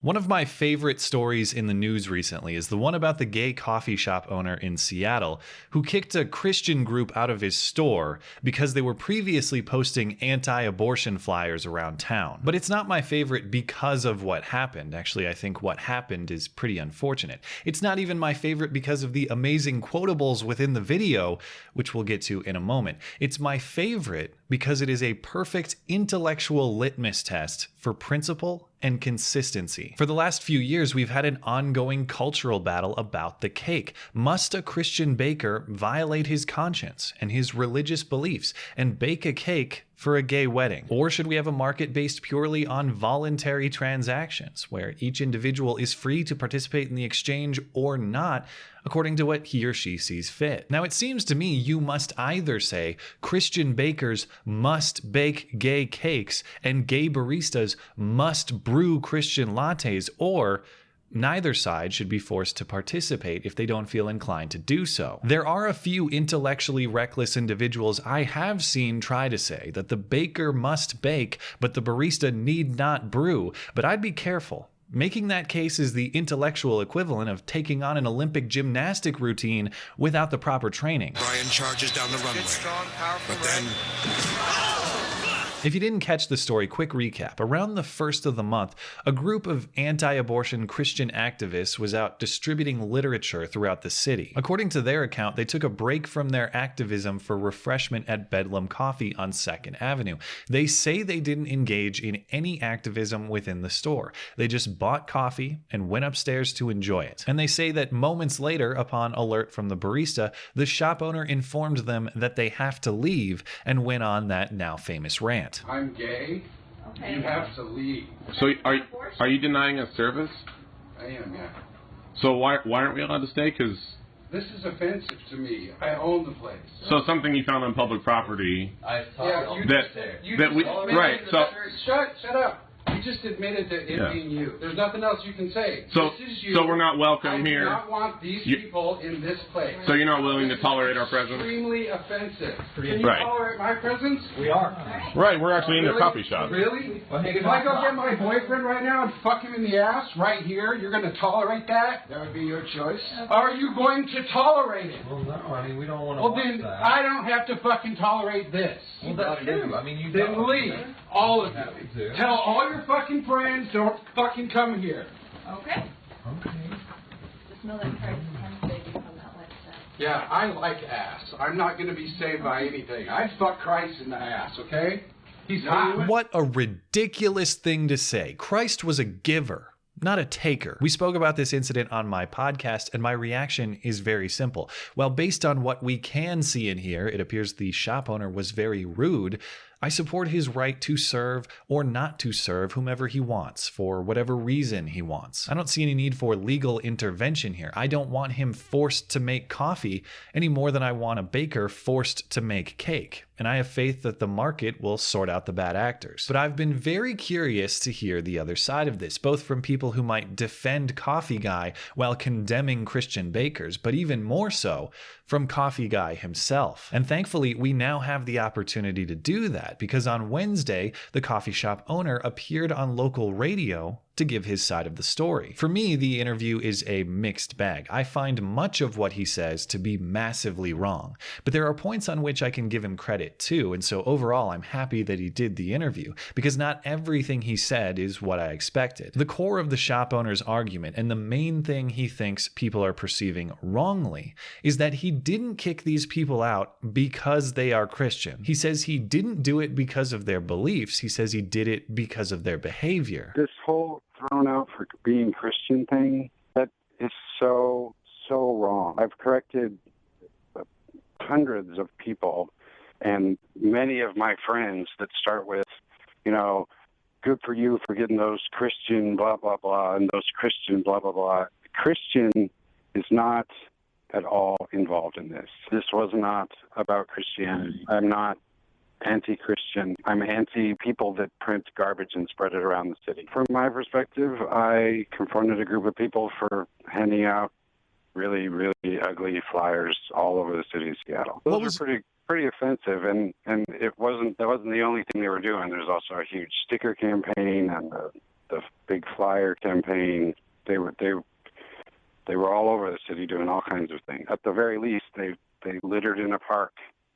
One of my favorite stories in the news recently is the one about the gay coffee shop owner in Seattle who kicked a Christian group out of his store because they were previously posting anti-abortion flyers around town. But it's not my favorite because of what happened. Actually, I think what happened is pretty unfortunate. It's not even my favorite because of the amazing quotables within the video, which we'll get to in a moment. It's my favorite because it is a perfect intellectual litmus test for principle and consistency. For the last few years, we've had an ongoing cultural battle about the cake. Must a Christian baker violate his conscience and his religious beliefs and bake a cake for a gay wedding? Or should we have a market based purely on voluntary transactions, where each individual is free to participate in the exchange or not, according to what he or she sees fit? Now, it seems to me you must either say Christian bakers must bake gay cakes and gay baristas must brew Christian lattes, or neither side should be forced to participate if they don't feel inclined to do so. There are a few intellectually reckless individuals I have seen try to say that the baker must bake, but the barista need not brew, but I'd be careful. Making that case is the intellectual equivalent of taking on an Olympic gymnastic routine without the proper training. Brian charges down the runway, but then... If you didn't catch the story, quick recap. Around the first of the month, a group of anti-abortion Christian activists was out distributing literature throughout the city. According to their account, they took a break from their activism for refreshment at Bedlam Coffee on 2nd Avenue. They say they didn't engage in any activism within the store. They just bought coffee and went upstairs to enjoy it. And they say that moments later, upon alert from the barista, the shop owner informed them that they have to leave and went on that now famous rant. I'm gay. Okay. You have to leave. So are you denying us service? I am, yeah. So why aren't we allowed to stay? Because this is offensive to me. I own the place. So something you found on public property. Right. So shut up. You just admitted to it being you. There's nothing else you can say. So this is you. So we're not welcome here. I do not want these people in this place. So you're not willing to tolerate our presence? Extremely offensive. Can you tolerate my presence? We are. Right, we're actually in the coffee shop. Really? If I go get my boyfriend right now and fuck him in the ass right here, you're going to tolerate that? That would be your choice. Are you going to tolerate it? Well, no. I mean, we don't want to. Well, then that. I don't have to fucking tolerate this. Well, that's true. I mean, you then don't. Leave. All of you. Tell all your fucking friends don't fucking come here. Okay. Okay. Just know that Christ can save you from that lifestyle. Yeah, I like ass. I'm not going to be saved by anything. I'd fuck Christ in the ass, okay? He's hot. What a ridiculous thing to say. Christ was a giver, not a taker. We spoke about this incident on my podcast, and my reaction is very simple. Well, based on what we can see and hear, it appears the shop owner was very rude. I support his right to serve or not to serve whomever he wants for whatever reason he wants. I don't see any need for legal intervention here. I don't want him forced to make coffee any more than I want a baker forced to make cake. And I have faith that the market will sort out the bad actors. But I've been very curious to hear the other side of this, both from people who might defend Coffee Guy while condemning Christian bakers, but even more so from Coffee Guy himself. And thankfully, we now have the opportunity to do that, because on Wednesday, the coffee shop owner appeared on local radio to give his side of the story. For me, the interview is a mixed bag. I find much of what he says to be massively wrong, but there are points on which I can give him credit too, and so overall I'm happy that he did the interview, because not everything he said is what I expected. The core of the shop owner's argument, and the main thing he thinks people are perceiving wrongly, is that he didn't kick these people out because they are Christian. He says he didn't do it because of their beliefs. He says he did it because of their behavior. This whole thrown out for being Christian thing, that is so wrong. I've corrected hundreds of people, and many of my friends that start with, good for you for getting those Christian blah, blah, blah, and those Christian blah, blah, blah. Christian is not at all involved in this. This was not about Christianity. I'm not anti-Christian. I'm anti-people that print garbage and spread it around the city. From my perspective, I confronted a group of people for handing out really, really ugly flyers all over the city of Seattle. Those were pretty offensive, and that wasn't the only thing they were doing. There's also a huge sticker campaign and the big flyer campaign. They were all over the city doing all kinds of things. At the very least, they littered in a park.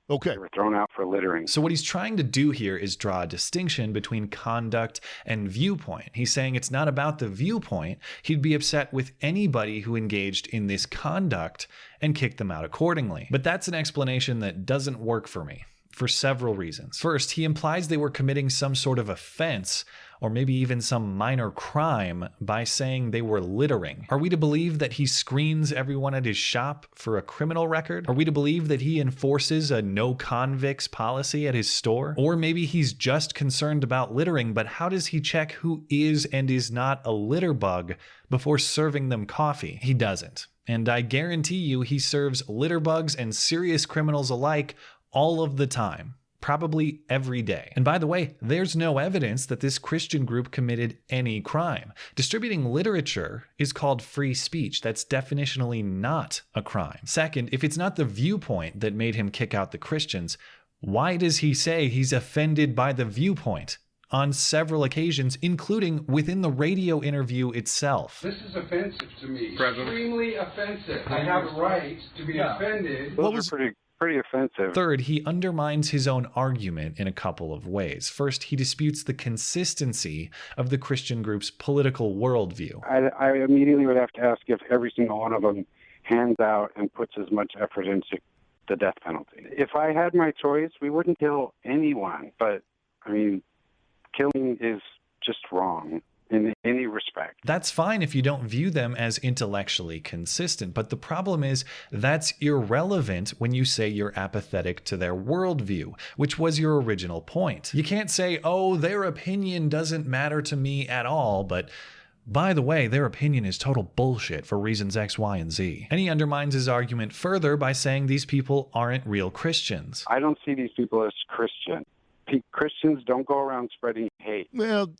Okay. They were thrown out for littering. So what he's trying to do here is draw a distinction between conduct and viewpoint. He's saying it's not about the viewpoint. He'd be upset with anybody who engaged in this conduct and kick them out accordingly. But that's an explanation that doesn't work for me for several reasons. First, he implies they were committing some sort of offense or maybe even some minor crime by saying they were littering. Are we to believe that he screens everyone at his shop for a criminal record? Are we to believe that he enforces a no convicts policy at his store? Or maybe he's just concerned about littering, but how does he check who is and is not a litter bug before serving them coffee? He doesn't. And I guarantee you he serves litter bugs and serious criminals alike all of the time. Probably every day. And by the way, there's no evidence that this Christian group committed any crime. Distributing literature is called free speech. That's definitionally not a crime. Second, if it's not the viewpoint that made him kick out the Christians, why does he say he's offended by the viewpoint on several occasions, including within the radio interview itself? This is offensive to me. President. Extremely offensive. I have a right to be offended. Those are pretty offensive. Third, he undermines his own argument in a couple of ways. First, he disputes the consistency of the Christian group's political worldview. I immediately would have to ask if every single one of them hands out and puts as much effort into the death penalty. If I had my choice, we wouldn't kill anyone. But, I mean, killing is just wrong in any respect. That's fine if you don't view them as intellectually consistent, but the problem is that's irrelevant when you say you're apathetic to their worldview, which was your original point. You can't say, oh, their opinion doesn't matter to me at all, but by the way, their opinion is total bullshit for reasons X, Y, and Z. And he undermines his argument further by saying these people aren't real Christians. I don't see these people as Christian. Christians don't go around spreading hate. Well,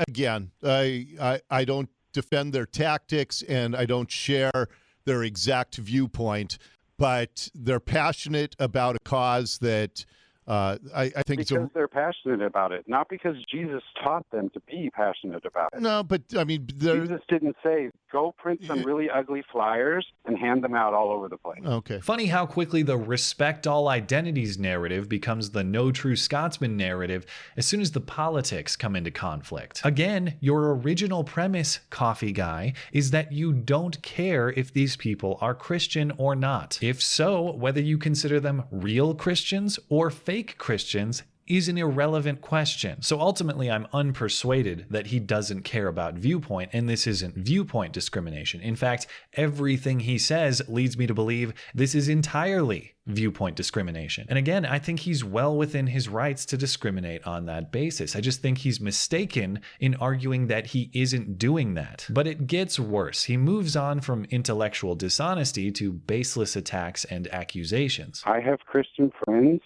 again, I don't defend their tactics and I don't share their exact viewpoint, but they're passionate about a cause that I think because they're passionate about it, not because Jesus taught them to be passionate about it. No, but I mean, Jesus didn't say, go print some really ugly flyers and hand them out all over the place. Okay. Funny how quickly the respect all identities narrative becomes the no true Scotsman narrative as soon as the politics come into conflict. Again, your original premise, coffee guy, is that you don't care if these people are Christian or not. If so, whether you consider them real Christians or fake Christians is an irrelevant question. So ultimately, I'm unpersuaded that he doesn't care about viewpoint, and this isn't viewpoint discrimination. In fact, everything he says leads me to believe this is entirely viewpoint discrimination. And again, I think he's well within his rights to discriminate on that basis. I just think he's mistaken in arguing that he isn't doing that. But it gets worse. He moves on from intellectual dishonesty to baseless attacks and accusations. I have Christian friends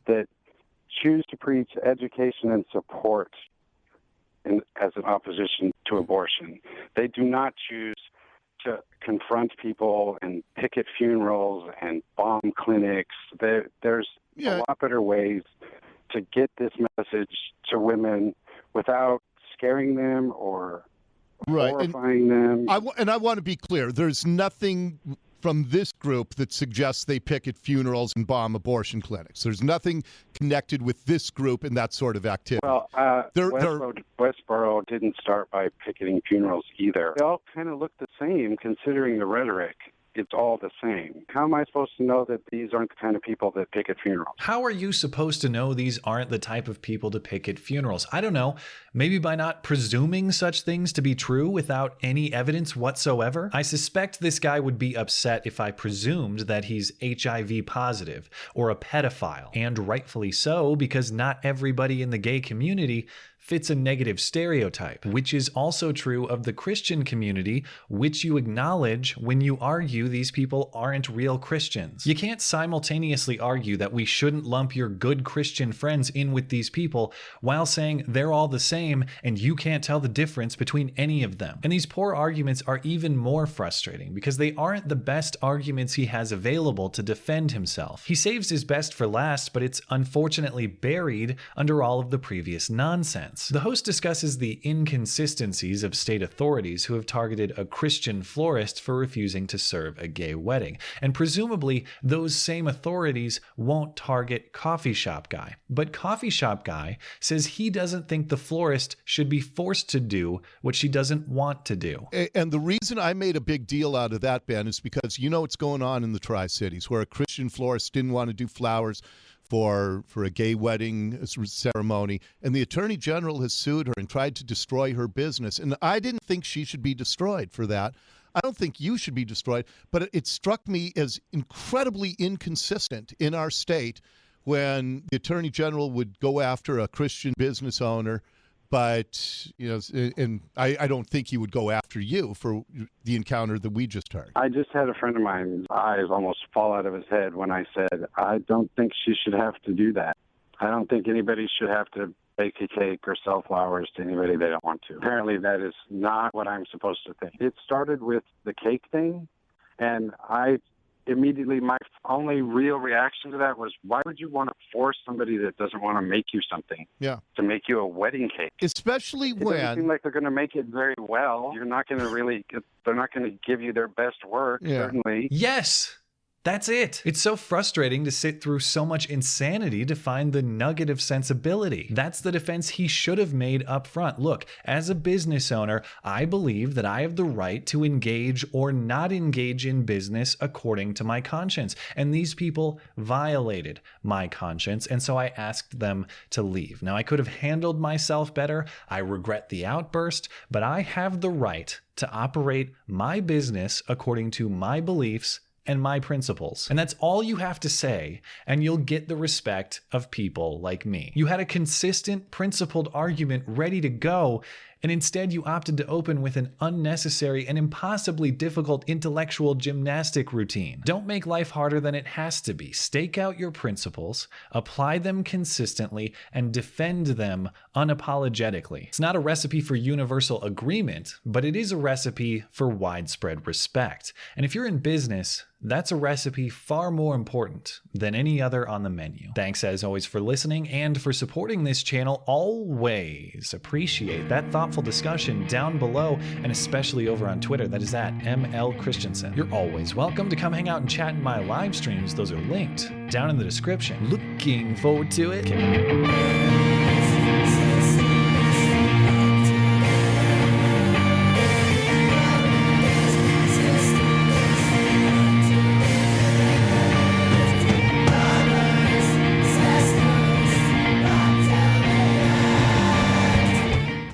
that choose to preach education and support as an opposition to abortion. They do not choose to confront people and picket funerals and bomb clinics. There's a lot better ways to get this message to women without scaring them or horrifying them. I want to be clear. There's nothing from this group that suggests they picket funerals and bomb abortion clinics. There's nothing connected with this group in that sort of activity. Well, Westboro didn't start by picketing funerals either. They all kind of look the same considering the rhetoric. It's all the same. How am I supposed to know that these aren't the kind of people that picket funerals? How are you supposed to know these aren't the type of people to picket funerals? I don't know. Maybe by not presuming such things to be true without any evidence whatsoever? I suspect this guy would be upset if I presumed that he's HIV positive or a pedophile. And rightfully so, because not everybody in the gay community fits a negative stereotype, which is also true of the Christian community, which you acknowledge when you argue these people aren't real Christians. You can't simultaneously argue that we shouldn't lump your good Christian friends in with these people while saying they're all the same and you can't tell the difference between any of them. And these poor arguments are even more frustrating because they aren't the best arguments he has available to defend himself. He saves his best for last, but it's unfortunately buried under all of the previous nonsense. sense. The host discusses the inconsistencies of state authorities who have targeted a Christian florist for refusing to serve a gay wedding, and presumably those same authorities won't target coffee shop guy. But coffee shop guy says he doesn't think the florist should be forced to do what she doesn't want to do. And the reason I made a big deal out of that, Ben, is because you know what's going on in the Tri-Cities, where a Christian florist didn't want to do flowers for a gay wedding ceremony, and the Attorney General has sued her and tried to destroy her business. And I didn't think she should be destroyed for that. I don't think you should be destroyed, but it struck me as incredibly inconsistent in our state when the Attorney General would go after a Christian business owner, but, you know, and I don't think he would go after you for the encounter that we just heard. I just had a friend of mine's eyes almost fall out of his head when I said, I don't think she should have to do that. I don't think anybody should have to bake a cake or sell flowers to anybody they don't want to. Apparently that is not what I'm supposed to think. It started with the cake thing, and immediately my only real reaction to that was, why would you want to force somebody that doesn't want to make you something to make you a wedding cake? Especially it doesn't seem like they're going to make it very well. You're not going to they're not going to give you their best work, certainly. Yes. That's it. It's so frustrating to sit through so much insanity to find the nugget of sensibility. That's the defense he should have made up front. Look, as a business owner, I believe that I have the right to engage or not engage in business according to my conscience. And these people violated my conscience, and so I asked them to leave. Now, I could have handled myself better. I regret the outburst, but I have the right to operate my business according to my beliefs and my principles. And that's all you have to say, and you'll get the respect of people like me. You had a consistent, principled argument ready to go, and instead you opted to open with an unnecessary and impossibly difficult intellectual gymnastic routine. Don't make life harder than it has to be. Stake out your principles, apply them consistently, and defend them unapologetically. It's not a recipe for universal agreement, but it is a recipe for widespread respect. And if you're in business, that's a recipe far more important than any other on the menu. Thanks as always for listening and for supporting this channel. Always appreciate that thoughtful discussion down below, and especially over on Twitter. That is at ML Christiansen. You're always welcome to come hang out and chat in my live streams. Those are linked down in the description. Looking forward to it.